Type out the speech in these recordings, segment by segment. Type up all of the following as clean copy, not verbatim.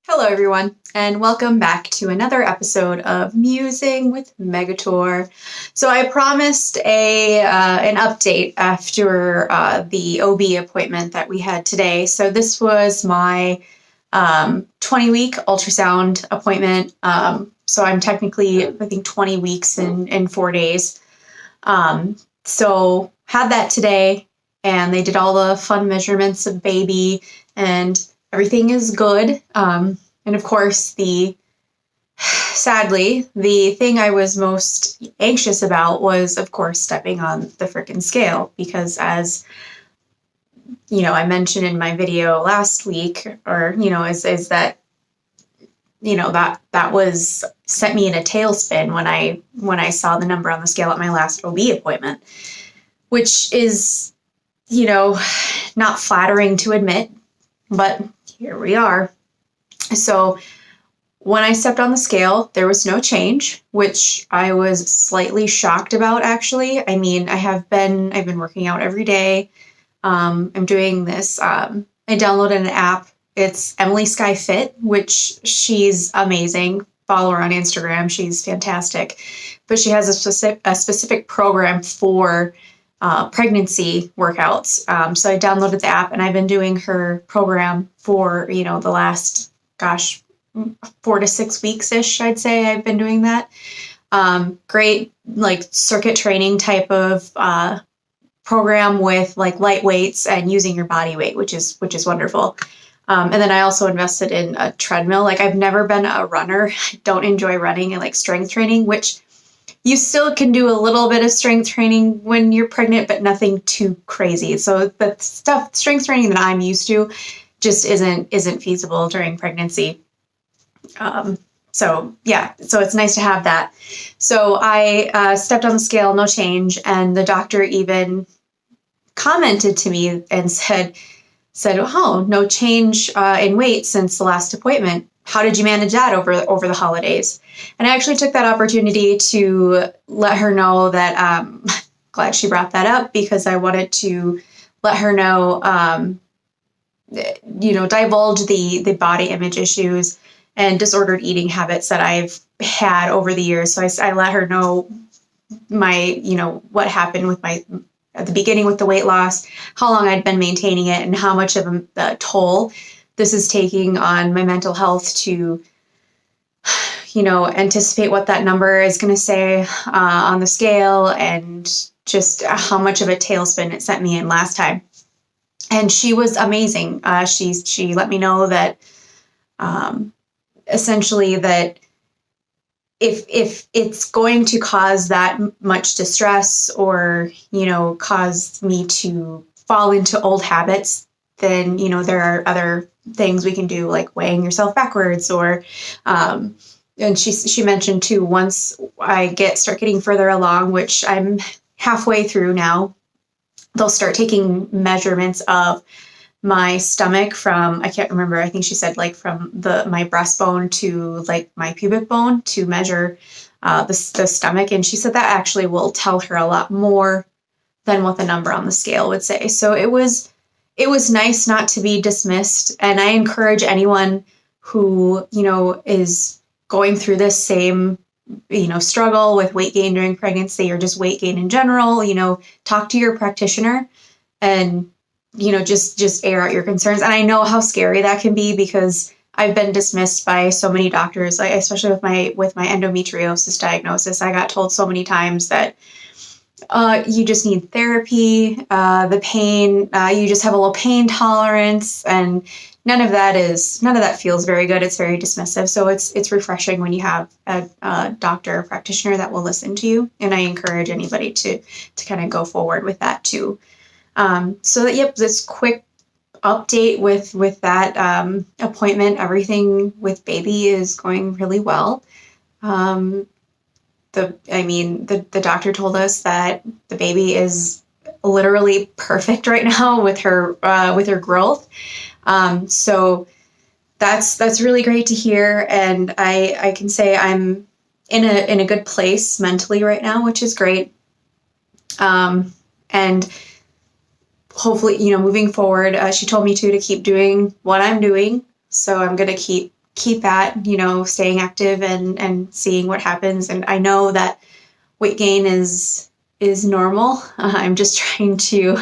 Hello, everyone, and welcome back to another episode of Musing with Megator. So I promised an update after the OB appointment that we had today. So this was my 20-week ultrasound appointment. So I'm technically, I think, 20 weeks in 4 days. So had that today, and they did all the fun measurements of baby, and everything is good. And of course, sadly, the thing I was most anxious about was, of course, stepping on the frickin' scale, because as I mentioned in my video last week, or is that that was sent me in a tailspin when I saw the number on the scale at my last OB appointment, which is not flattering to admit, but here we are. So when I stepped on the scale, there was no change, which I was slightly shocked about, actually. I mean, I've been working out every day. I'm doing this. I downloaded an app. It's Emily Sky Fit, which she's amazing. Follow her on Instagram. She's fantastic. But she has a specific program for pregnancy workouts. So I downloaded the app, and I've been doing her program for, the last, 4 to 6 weeks-ish, I'd say I've been doing that. Great, circuit training type of program with light weights and using your body weight, which is wonderful. And then I also invested in a treadmill. I've never been a runner. I don't enjoy running and strength training, which you still can do a little bit of strength training when you're pregnant, but nothing too crazy. So the strength training that I'm used to just isn't feasible during pregnancy. So it's nice to have that. So I stepped on the scale, no change, and the doctor even commented to me and said, "Oh, no change in weight since the last appointment. How did you manage that over the holidays?" And I actually took that opportunity to let her know that glad she brought that up, because I wanted to let her know, divulge the body image issues and disordered eating habits that I've had over the years. So I let her know what happened with at the beginning with the weight loss, how long I'd been maintaining it, and how much of a toll this is taking on my mental health to, anticipate what that number is going to say on the scale, and just how much of a tailspin it sent me in last time. And she was amazing. She let me know that essentially that if it's going to cause that much distress, or cause me to fall into old habits, then there are other things we can do, like weighing yourself backwards, or and she mentioned too, once I start getting further along, which I'm halfway through now, they'll start taking measurements of my stomach from, I can't remember, I think she said from my breastbone to my pubic bone, to measure the stomach. And she said that actually will tell her a lot more than what the number on the scale would say. So it was nice not to be dismissed. And I encourage anyone who, is going through this same, struggle with weight gain during pregnancy, or just weight gain in general, talk to your practitioner and, just air out your concerns. And I know how scary that can be, because I've been dismissed by so many doctors, especially with my endometriosis diagnosis. I got told so many times that you just need therapy, the pain, you just have a low pain tolerance, and none of that feels very good. It's very dismissive. So it's refreshing when you have a doctor or practitioner that will listen to you. And I encourage anybody to kind of go forward with that too. This quick update with that appointment. Everything with baby is going really well. The doctor told us that the baby is literally perfect right now with her growth. So that's really great to hear. And I can say I'm in a good place mentally right now, which is great. And hopefully, moving forward, she told me to keep doing what I'm doing. So I'm going to keep keep at, staying active and seeing what happens. And I know that weight gain is normal. I'm just trying to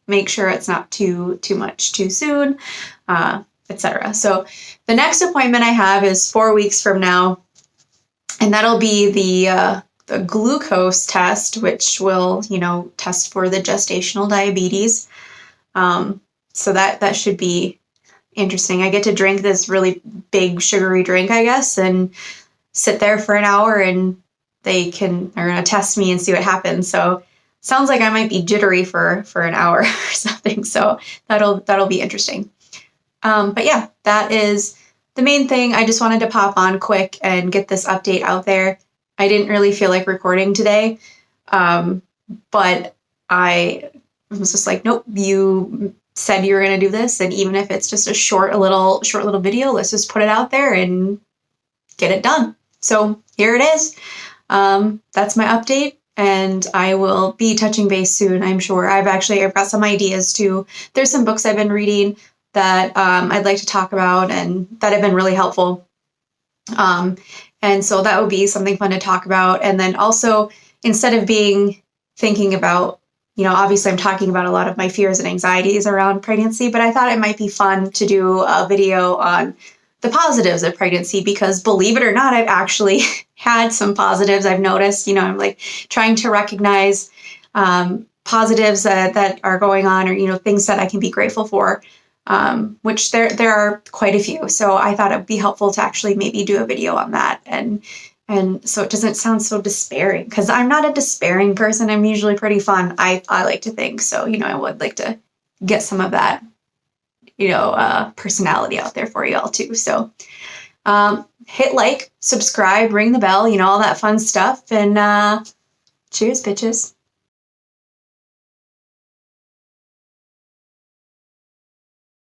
make sure it's not too much too soon, etc. So the next appointment I have is 4 weeks from now, and that'll be the glucose test, which will, test for the gestational diabetes. So that should be interesting. I get to drink this really big sugary drink, I guess, and sit there for an hour, and they're going to test me and see what happens. So sounds like I might be jittery for an hour or something. So that'll be interesting. But yeah, that is the main thing. I just wanted to pop on quick and get this update out there. I didn't really feel like recording today, but I was just like, nope, you said you were going to do this, and even if it's just a short little video, let's just put it out there and get it done. So here it is. That's my update, and I will be touching base soon, I'm sure. I've got some ideas too. There's some books I've been reading that I'd like to talk about and that have been really helpful. And so that would be something fun to talk about. And then also, instead of thinking about, obviously I'm talking about a lot of my fears and anxieties around pregnancy, but I thought it might be fun to do a video on the positives of pregnancy, because believe it or not, I've actually had some positives I've noticed. I'm like trying to recognize positives that are going on, or, things that I can be grateful for, which there are quite a few. So I thought it'd be helpful to actually maybe do a video on that. And so it doesn't sound so despairing, because I'm not a despairing person. I'm usually pretty fun. I like to think so. I would like to get some of that, personality out there for y'all too. So hit like, subscribe, ring the bell, all that fun stuff. And cheers, bitches.